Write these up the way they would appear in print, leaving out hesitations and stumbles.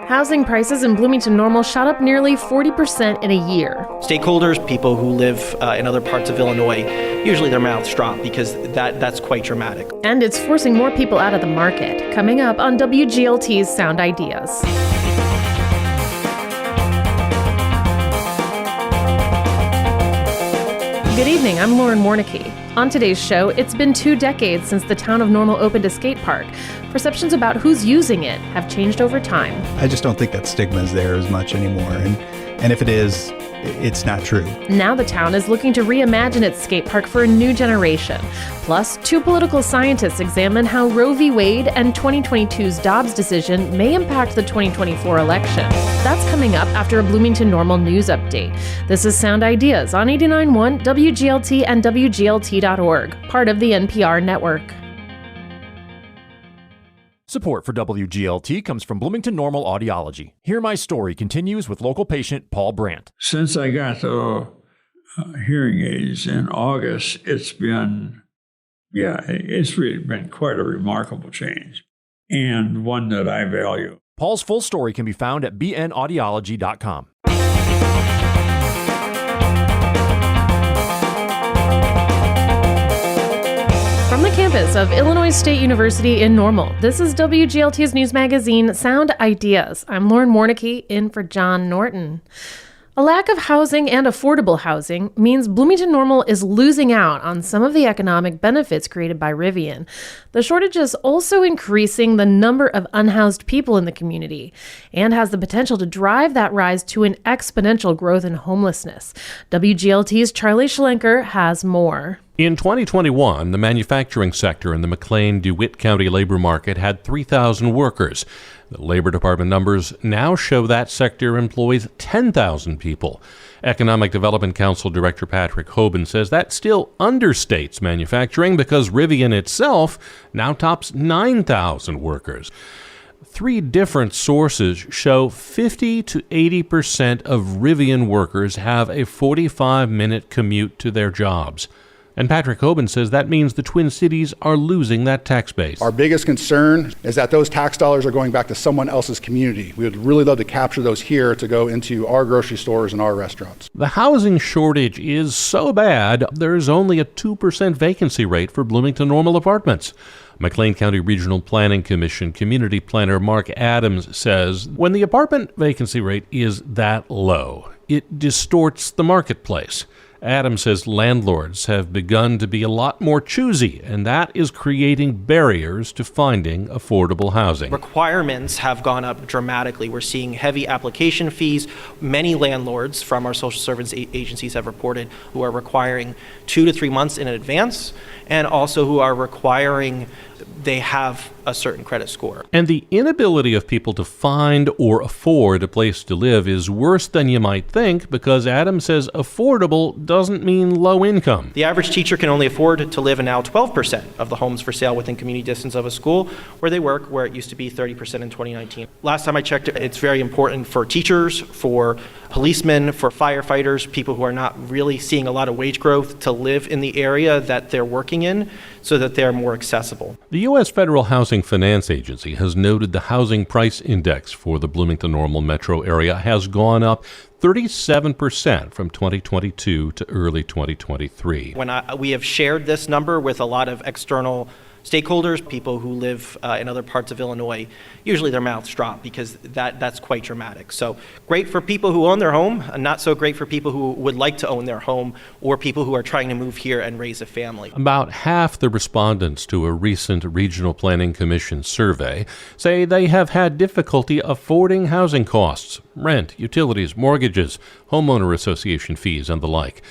Housing prices in Bloomington-Normal shot up nearly 40% in a year. Stakeholders, people who live in other parts of Illinois, usually their mouths drop because that's quite dramatic. And it's forcing more people out of the market. Coming up on WGLT's Sound Ideas. Good evening, I'm Lauren Warnicki. On today's show, it's been 2 decades since the town of Normal opened a skate park. Perceptions about who's using it have changed over time. I just don't think that stigma is there as much anymore. And if it is, it's not true. Now the town is looking to reimagine its skate park for a new generation. Plus, 2 political scientists examine how Roe v. Wade and 2022's Dobbs decision may impact the 2024 election. That's coming up after a Bloomington-Normal news update. This is Sound Ideas on 89.1 WGLT and WGLT.org, part of the NPR network. Support for WGLT comes from Bloomington-Normal Audiology. Hear My Story continues with local patient Paul Brandt. Since I got the hearing aids in August, it's really been quite a remarkable change and one that I value. Paul's full story can be found at bnaudiology.com. From the campus of Illinois State University in Normal, this is WGLT's news magazine, Sound Ideas. I'm Lauren Warnicki, in for John Norton. A lack of housing and affordable housing means Bloomington-Normal is losing out on some of the economic benefits created by Rivian. The shortage is also increasing the number of unhoused people in the community and has the potential to drive that rise to an exponential growth in homelessness. WGLT's Charlie Schlenker has more. In 2021, the manufacturing sector in the McLean-DeWitt County labor market had 3,000 workers. The Labor Department numbers now show that sector employs 10,000 people. Economic Development Council Director Patrick Hoban says that still understates manufacturing because Rivian itself now tops 9,000 workers. 3 different sources show 50 to 80% of Rivian workers have a 45-minute commute to their jobs. And Patrick Hoban says that means the Twin Cities are losing that tax base. Our biggest concern is that those tax dollars are going back to someone else's community. We would really love to capture those here to go into our grocery stores and our restaurants. The housing shortage is so bad, there's only a 2% vacancy rate for Bloomington-Normal apartments. McLean County Regional Planning Commission community planner Mark Adams says when the apartment vacancy rate is that low, it distorts the marketplace. Adams says landlords have begun to be a lot more choosy, and that is creating barriers to finding affordable housing. Requirements have gone up dramatically. We're seeing heavy application fees. Many landlords from our social service agencies have reported who are requiring 2 to 3 months in advance, and also who are requiring they have a certain credit score. And the inability of people to find or afford a place to live is worse than you might think because Adams says affordable doesn't mean low income. The average teacher can only afford to live in now 12% of the homes for sale within community distance of a school where they work, where it used to be 30% in 2019. Last time I checked, it's very important for teachers, for policemen, for firefighters, people who are not really seeing a lot of wage growth to live in the area that they're working in so that they're more accessible. The U.S. Federal Housing Finance Agency has noted the housing price index for the Bloomington-Normal metro area has gone up 37% from 2022 to early 2023. When we have shared this number with a lot of external stakeholders, people who live in other parts of Illinois, usually their mouths drop because that's quite dramatic. So great for people who own their home, and not so great for people who would like to own their home or people who are trying to move here and raise a family. About half the respondents to a recent Regional Planning Commission survey say they have had difficulty affording housing costs, rent, utilities, mortgages, homeowner association fees, and the like.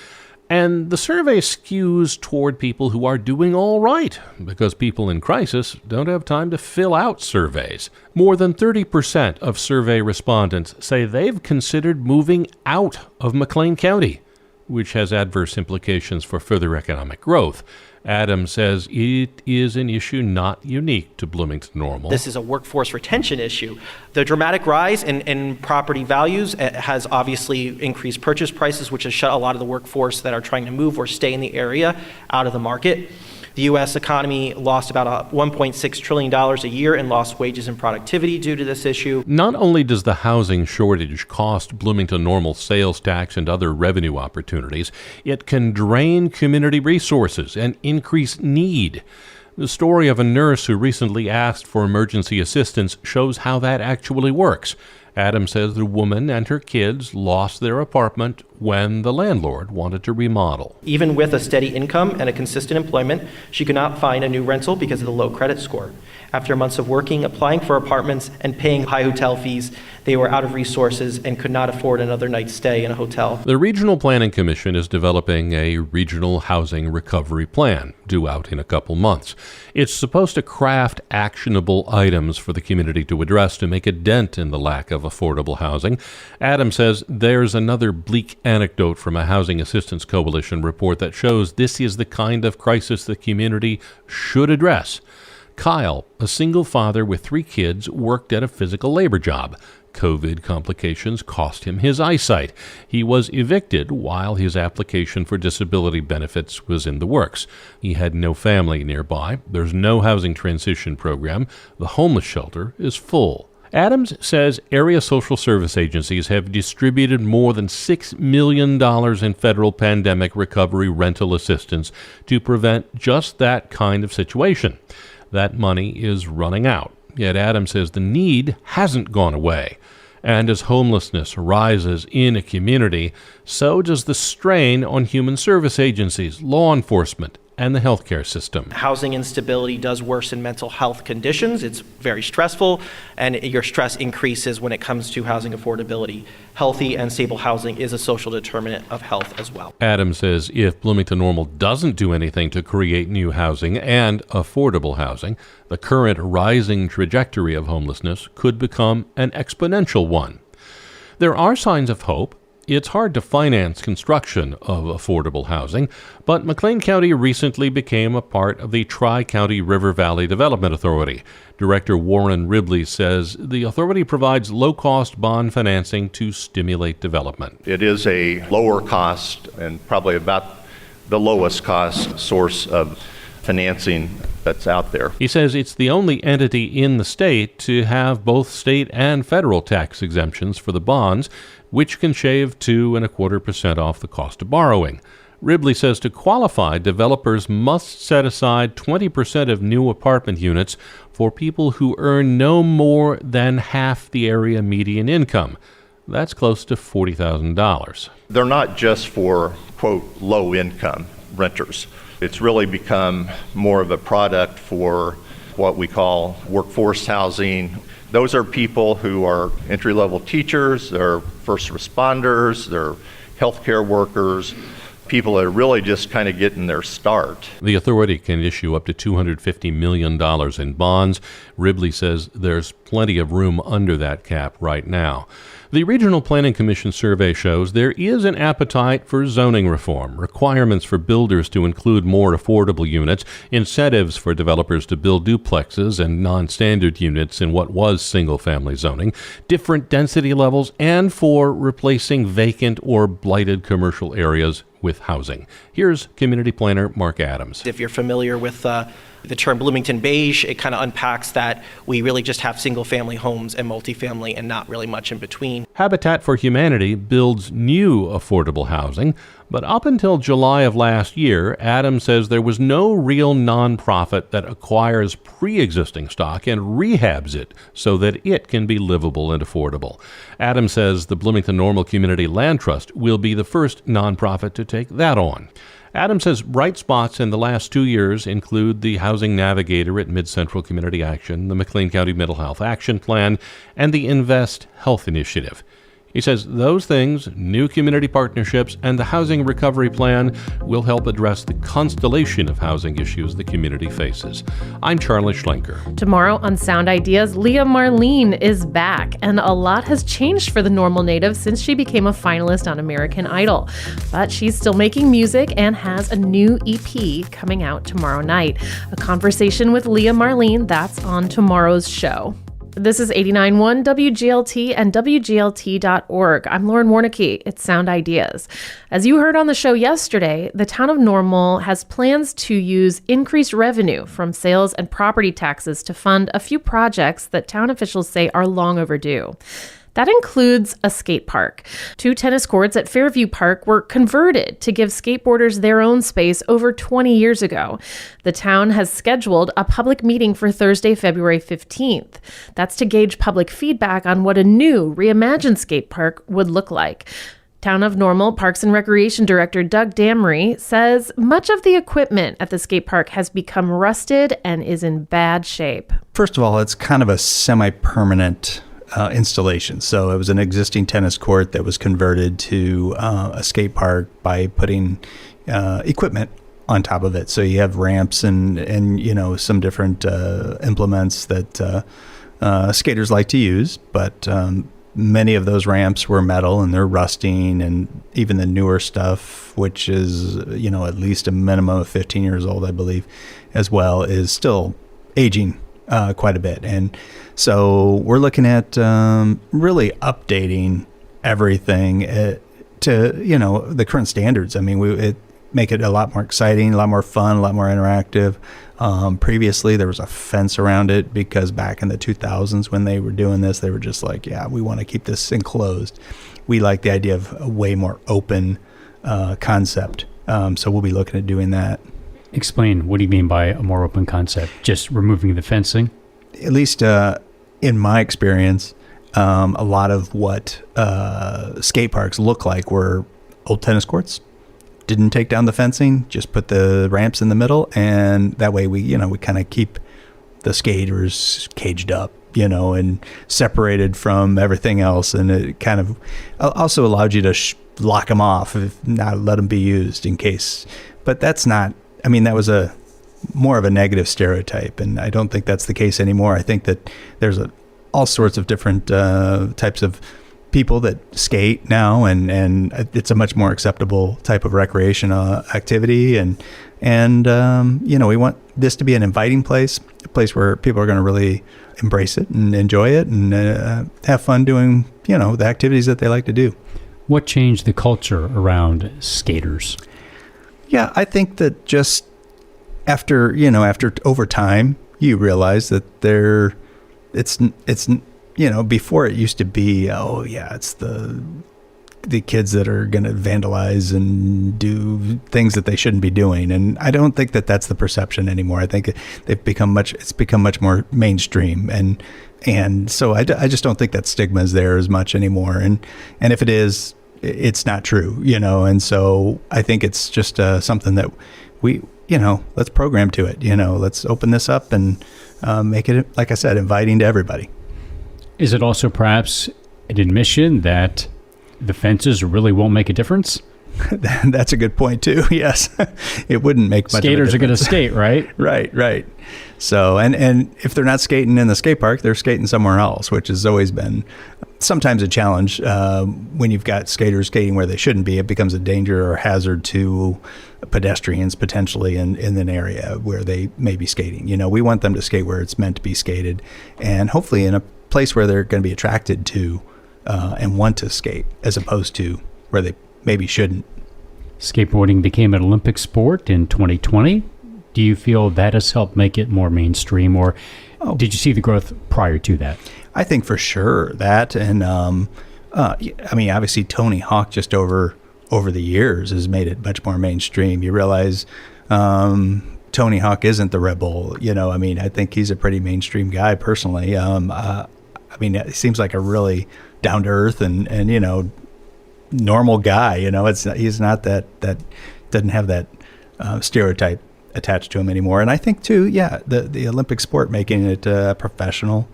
And the survey skews toward people who are doing all right, because people in crisis don't have time to fill out surveys. More than 30% of survey respondents say they've considered moving out of McLean County, which has adverse implications for further economic growth. Adams says it is an issue not unique to Bloomington-Normal. This is a workforce retention issue. The dramatic rise in property values has obviously increased purchase prices, which has shut a lot of the workforce that are trying to move or stay in the area out of the market. The U.S. economy lost about $1.6 trillion a year in lost wages and productivity due to this issue. Not only does the housing shortage cost Bloomington-Normal sales tax and other revenue opportunities, it can drain community resources and increase need. The story of a nurse who recently asked for emergency assistance shows how that actually works. Adams says the woman and her kids lost their apartment when the landlord wanted to remodel. Even with a steady income and a consistent employment, she could not find a new rental because of the low credit score. After months of working, applying for apartments, and paying high hotel fees, they were out of resources and could not afford another night's stay in a hotel. The Regional Planning Commission is developing a regional housing recovery plan, due out in a couple months. It's supposed to craft actionable items for the community to address to make a dent in the lack of affordable housing. Adams says there's another bleak anecdote from a Housing Assistance Coalition report that shows this is the kind of crisis the community should address. Kyle, a single father with 3 kids, worked at a physical labor job. COVID complications cost him his eyesight. He was evicted while his application for disability benefits was in the works. He had no family nearby. There's no housing transition program. The homeless shelter is full. Adams says area social service agencies have distributed more than $6 million in federal pandemic recovery rental assistance to prevent just that kind of situation. That money is running out. Yet Adams says the need hasn't gone away. And as homelessness rises in a community, so does the strain on human service agencies, law enforcement, and the healthcare system. Housing instability does worsen mental health conditions. It's very stressful, and your stress increases when it comes to housing affordability. Healthy and stable housing is a social determinant of health as well. Adams says if Bloomington-Normal doesn't do anything to create new housing and affordable housing, the current rising trajectory of homelessness could become an exponential one. There are signs of hope. It's hard to finance construction of affordable housing, but McLean County recently became a part of the Tri-County River Valley Development Authority. Director Warren Ribley says the authority provides low-cost bond financing to stimulate development. It is a lower cost and probably about the lowest cost source of financing that's out there. He says it's the only entity in the state to have both state and federal tax exemptions for the bonds, which can shave 2.25% off the cost of borrowing. Ribley says to qualify, developers must set aside 20% of new apartment units for people who earn no more than half the area median income. That's close to $40,000. They're not just for, quote, low-income renters. It's really become more of a product for what we call workforce housing. Those are people who are entry-level teachers, they're first responders, they're healthcare workers, people that are really just kind of getting their start. The authority can issue up to $250 million in bonds. Ribley says there's plenty of room under that cap right now. The Regional Planning Commission survey shows there is an appetite for zoning reform, requirements for builders to include more affordable units, incentives for developers to build duplexes and non-standard units in what was single-family zoning, different density levels, and for replacing vacant or blighted commercial areas with housing. Here's community planner Mark Adams. If you're familiar with the term Bloomington Beige, it kind of unpacks that we really just have single-family homes and multifamily and not really much in between. Habitat for Humanity builds new affordable housing, but up until July of last year, Adams says there was no real nonprofit that acquires pre-existing stock and rehabs it so that it can be livable and affordable. Adams says the Bloomington-Normal Community Land Trust will be the first nonprofit to take that on. Adams says bright spots in the last 2 years include the Housing Navigator at Mid-Central Community Action, the McLean County Mental Health Action Plan, and the Invest Health Initiative. He says those things, new community partnerships, and the Housing Recovery Plan will help address the constellation of housing issues the community faces. I'm Charlie Schlenker. Tomorrow on Sound Ideas, Leah Marlene is back, and a lot has changed for the Normal native since she became a finalist on American Idol. But she's still making music and has a new EP coming out tomorrow night. A conversation with Leah Marlene, that's on tomorrow's show. This is 89.1 WGLT and WGLT.org. I'm Lauren Warnicki. It's Sound Ideas. As you heard on the show yesterday, the town of Normal has plans to use increased revenue from sales and property taxes to fund a few projects that town officials say are long overdue. That includes a skate park. 2 tennis courts at Fairview Park were converted to give skateboarders their own space over 20 years ago. The town has scheduled a public meeting for Thursday, February 15th. That's to gauge public feedback on what a new, reimagined skate park would look like. Town of Normal Parks and Recreation Director Doug Damery says much of the equipment at the skate park has become rusted and is in bad shape. First of all, it's kind of a semi-permanent installation. So it was an existing tennis court that was converted to a skate park by putting equipment on top of it. So you have ramps and you know, some different implements that skaters like to use, but many of those ramps were metal and they're rusting, and even the newer stuff, which is, you know, at least a minimum of 15 years old, I believe, as well, is still aging quite a bit. And so we're looking at really updating everything to, you know, the current standards. I mean, make it a lot more exciting, a lot more fun, a lot more interactive. Previously, there was a fence around it because back in the 2000s when they were doing this, they were just like, yeah, we want to keep this enclosed. We like the idea of a way more open concept. So we'll be looking at doing that. Explain, what do you mean by a more open concept? Just removing the fencing? At least in my experience, a lot of what skate parks look like were old tennis courts. Didn't take down the fencing, just put the ramps in the middle, and that way we kind of keep the skaters caged up, you know, and separated from everything else. And it kind of also allowed you to lock them off, if not let them be used in case. But that's not, I mean, that was more of a negative stereotype, and I don't think that's the case anymore. I think that there's all sorts of different types of people that skate now, and it's a much more acceptable type of recreation activity, and you know, we want this to be an inviting place, a place where people are going to really embrace it and enjoy it and have fun doing, you know, the activities that they like to do. What changed the culture around skaters? Yeah, I think that just after over time, you realize that it's you know, before it used to be, oh yeah, it's the kids that are going to vandalize and do things that they shouldn't be doing. And I don't think that that's the perception anymore. I think it's become much more mainstream. And so I just don't think that stigma is there as much anymore. And if it is, it's not true, you know? And so I think it's just something that we, you know, let's program to it, you know, let's open this up and make it, like I said, inviting to everybody. Is it also perhaps an admission that the fences really won't make a difference? That's a good point too. Yes, it wouldn't make much. Skaters of a difference. are going to skate, right? Right. So, and if they're not skating in the skate park, they're skating somewhere else, which has always been sometimes a challenge. When you've got skaters skating where they shouldn't be, it becomes a danger or hazard to pedestrians potentially in an area where they may be skating. You know, we want them to skate where it's meant to be skated, and hopefully in a place where they're going to be attracted to and want to skate, as opposed to where they maybe shouldn't. Skateboarding became an Olympic sport in 2020. Do you feel that has helped make it more mainstream, or did you see the growth prior to that? I think for sure that, and I mean, obviously Tony Hawk just over the years has made it much more mainstream. You realize Tony Hawk isn't the rebel, you know. I mean, I think he's a pretty mainstream guy personally. I mean, it seems like a really down to earth and you know, normal guy. You know, he's not that doesn't have that stereotype attached to him anymore. And I think too, yeah, the Olympic sport making it professional,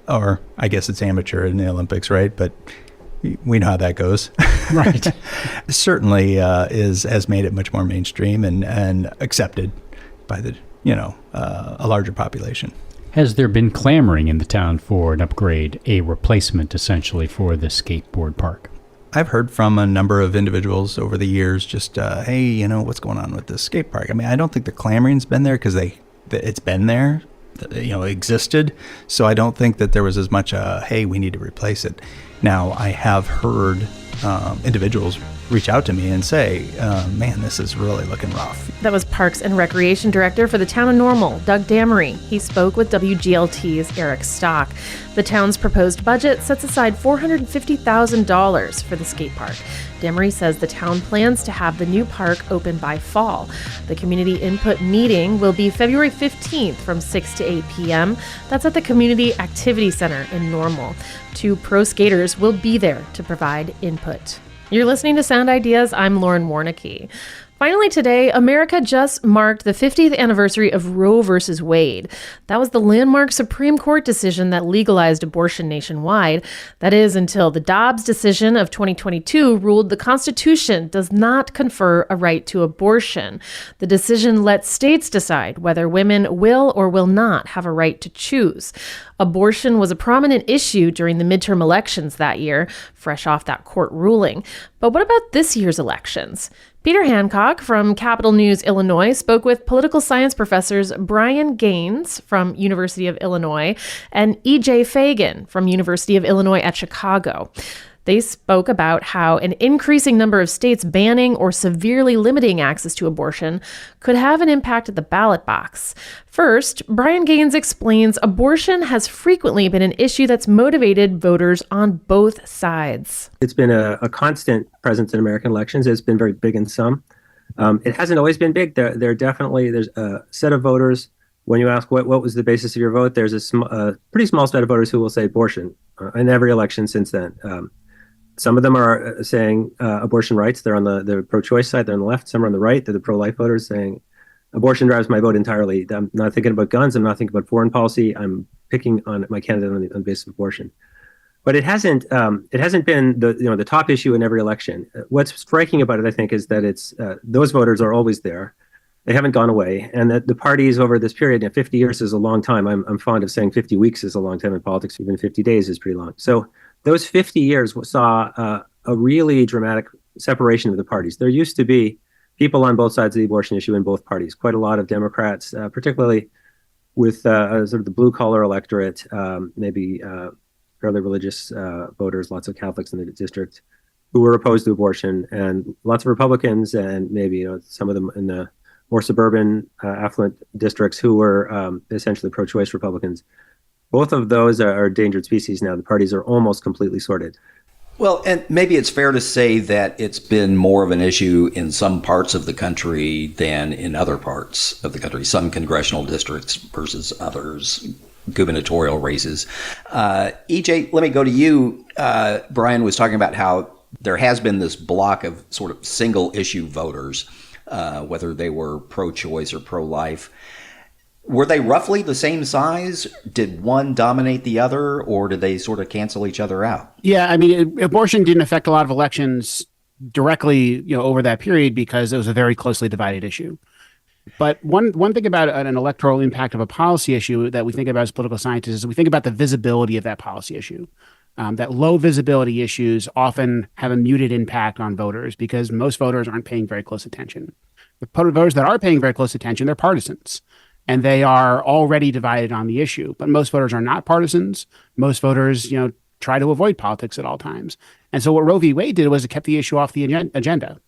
or I guess it's amateur in the Olympics, right? But we know how that goes. Right. Certainly has made it much more mainstream and accepted by the, you know, a larger population. Has there been clamoring in the town for an upgrade, a replacement essentially for the skateboard park? I've heard from a number of individuals over the years, just, hey, you know, what's going on with this skate park? I mean, I don't think the clamoring's been there because it's been there existed. So I don't think that there was as much hey, we need to replace it. Now, I have heard individuals reach out to me and say, man, this is really looking rough. That was Parks and Recreation Director for the town of Normal, Doug Damery. He spoke with WGLT's Eric Stock. The town's proposed budget sets aside $450,000 for the skate park. Damery says the town plans to have the new park open by fall. The community input meeting will be February 15th from 6 to 8 p.m. That's at the Community Activity Center in Normal. 2 pro skaters will be there to provide input. You're listening to Sound Ideas. I'm Lauren Warnicki. Finally today, America just marked the 50th anniversary of Roe versus Wade. That was the landmark Supreme Court decision that legalized abortion nationwide. That is, until the Dobbs decision of 2022 ruled the Constitution does not confer a right to abortion. The decision lets states decide whether women will or will not have a right to choose. Abortion was a prominent issue during the midterm elections that year, fresh off that court ruling. But what about this year's elections? Peter Hancock from Capital News, Illinois, spoke with political science professors Brian Gaines from University of Illinois and E.J. Fagan from University of Illinois at Chicago. They spoke about how an increasing number of states banning or severely limiting access to abortion could have an impact at the ballot box. First, Brian Gaines explains abortion has frequently been an issue that's motivated voters on both sides. It's been a constant presence in American elections. It's been very big in some. It hasn't always been big. There's a set of voters. When you ask what was the basis of your vote, there's a pretty small set of voters who will say abortion in every election since then. Some of them are saying abortion rights. They're on the pro-choice side. They're on the left. Some are on the right. They're the pro-life voters saying abortion drives my vote entirely. I'm not thinking about guns. I'm not thinking about foreign policy. I'm picking on my candidate on the basis of abortion. But it hasn't been the top issue in every election. What's striking about it, I think, is that it's those voters are always there. They haven't gone away, and that the parties over this period, 50 years is a long time. I'm fond of saying 50 weeks is a long time in politics. Even 50 days is pretty long. So those 50 years saw a really dramatic separation of the parties. There used to be people on both sides of the abortion issue in both parties. Quite a lot of Democrats, particularly with sort of the blue-collar electorate, maybe fairly religious voters, lots of Catholics in the district, who were opposed to abortion, and lots of Republicans, and maybe some of them in the more suburban, affluent districts who were essentially pro-choice Republicans. Both of those are endangered species now. The parties are almost completely sorted. Well, and maybe it's fair to say that it's been more of an issue in some parts of the country than in other parts of the country, some congressional districts versus others, gubernatorial races. EJ, let me go to you. Brian was talking about how there has been this block of sort of single issue voters, whether they were pro-choice or pro-life. Were they roughly the same size? Did one dominate the other, or did they sort of cancel each other out? Yeah, I mean, abortion didn't affect a lot of elections directly, over that period because it was a very closely divided issue. But one thing about an electoral impact of a policy issue that we think about as political scientists is we think about the visibility of that policy issue. That low visibility issues often have a muted impact on voters because most voters aren't paying very close attention. The voters that are paying very close attention, they're partisans. And they are already divided on the issue. But most voters are not partisans. Most voters, try to avoid politics at all times. And so what Roe v. Wade did was it kept the issue off the agenda.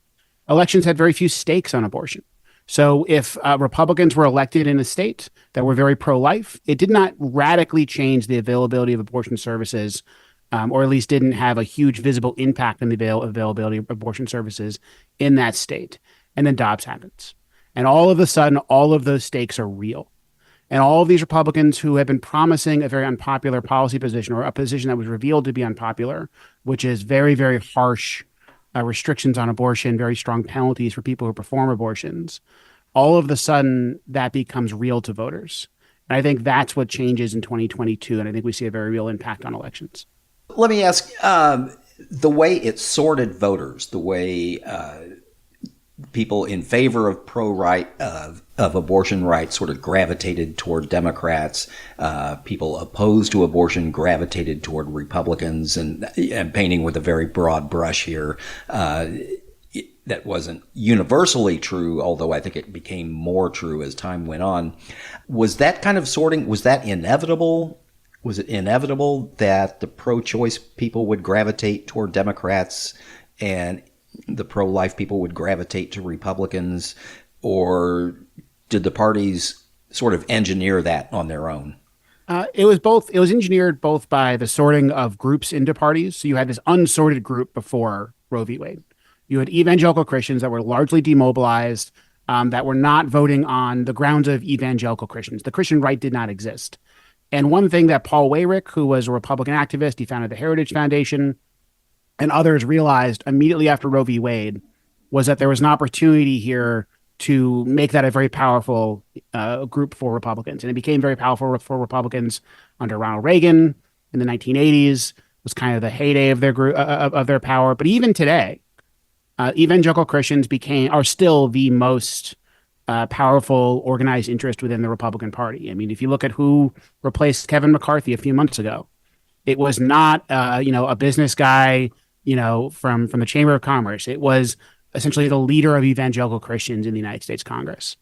Elections had very few stakes on abortion. So if Republicans were elected in a state that were very pro-life, it did not radically change the availability of abortion services, or at least didn't have a huge visible impact on the availability of abortion services in that state. And then Dobbs happens. And all of a sudden, all of those stakes are real. And all of these Republicans who have been promising a very unpopular policy position or a position that was revealed to be unpopular, which is very, very harsh restrictions on abortion, very strong penalties for people who perform abortions, all of a sudden that becomes real to voters. And I think that's what changes in 2022. And I think we see a very real impact on elections. Let me ask, the way it sorted voters, the way people in favor of of abortion rights sort of gravitated toward Democrats. People opposed to abortion gravitated toward Republicans, and painting with a very broad brush here. that wasn't universally true, although I think it became more true as time went on. Was that kind of sorting, was that inevitable? Was it inevitable that the pro-choice people would gravitate toward Democrats and the pro-life people would gravitate to Republicans? Or did the parties sort of engineer that on their own? It was both. It was engineered both by the sorting of groups into parties. So you had this unsorted group before Roe v. Wade. You had evangelical Christians that were largely demobilized, that were not voting on the grounds of evangelical Christians. The Christian right did not exist. And one thing that Paul Weyrich, who was a Republican activist, he founded the Heritage Foundation, and others realized immediately after Roe v. Wade was that there was an opportunity here to make that a very powerful group for Republicans. And it became very powerful for Republicans under Ronald Reagan in the 1980s. It was kind of the heyday of their group, of their power. But even today, evangelical Christians are still the most powerful organized interest within the Republican Party. I mean, if you look at who replaced Kevin McCarthy a few months ago, it was not a business guy from the Chamber of Commerce. It was essentially the leader of evangelical Christians in the United States Congress.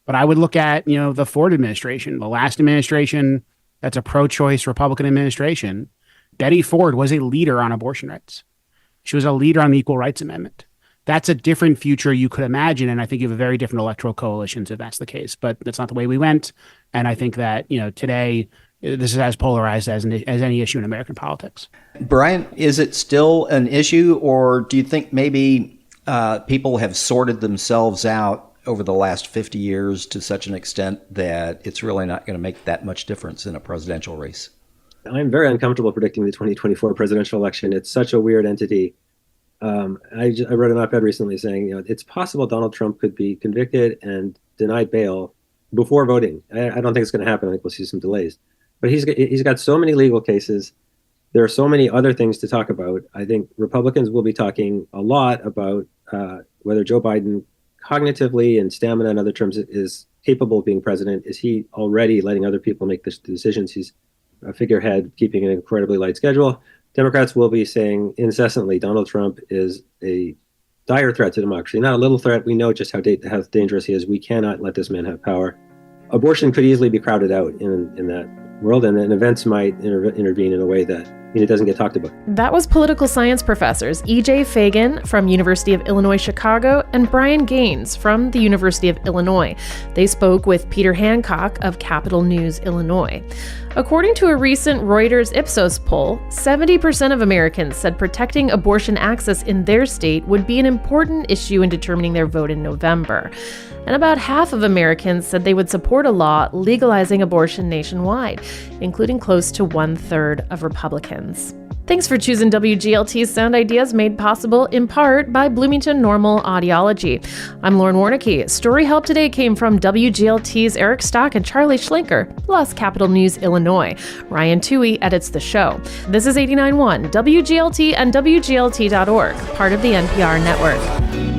But I would look at the Ford administration, the last administration that's a pro-choice Republican administration. Betty Ford was a leader on abortion rights. She was a leader on the Equal Rights Amendment. That's a different future you could imagine, and I think you have a very different electoral coalitions if that's the case. But that's not the way we went, and I think that today this is as polarized as any issue in American politics. Brian, is it still an issue, or do you think maybe people have sorted themselves out over the last 50 years to such an extent that it's really not going to make that much difference in a presidential race? I'm very uncomfortable predicting the 2024 presidential election. It's such a weird entity. I wrote an op-ed recently saying, it's possible Donald Trump could be convicted and denied bail before voting. I don't think it's going to happen. I think we'll see some delays. But he's got so many legal cases. There are so many other things to talk about. I think Republicans will be talking a lot about whether Joe Biden cognitively and stamina and other terms is capable of being president. Is he already letting other people make the decisions? He's a figurehead, keeping an incredibly light schedule. Democrats will be saying incessantly Donald Trump is a dire threat to democracy, not a little threat. We know just how dangerous he is. We cannot let this man have power. Abortion could easily be crowded out in that world, and then events might intervene in a way that it doesn't get talked about. That was political science professors E.J. Fagan from University of Illinois Chicago and Brian Gaines from the University of Illinois. They spoke with Peter Hancock of Capital News, Illinois. According to a recent Reuters Ipsos poll, 70% of Americans said protecting abortion access in their state would be an important issue in determining their vote in November. And about half of Americans said they would support a law legalizing abortion nationwide, including close to 1/3 of Republicans. Thanks for choosing WGLT's Sound Ideas, made possible in part by Bloomington-Normal Audiology. I'm Lauren Warnicki. Story help today came from WGLT's Eric Stock and Charlie Schlenker, plus Capital News Illinois. Ryan Toohey edits the show. This is 89.1 WGLT and WGLT.org, part of the NPR network.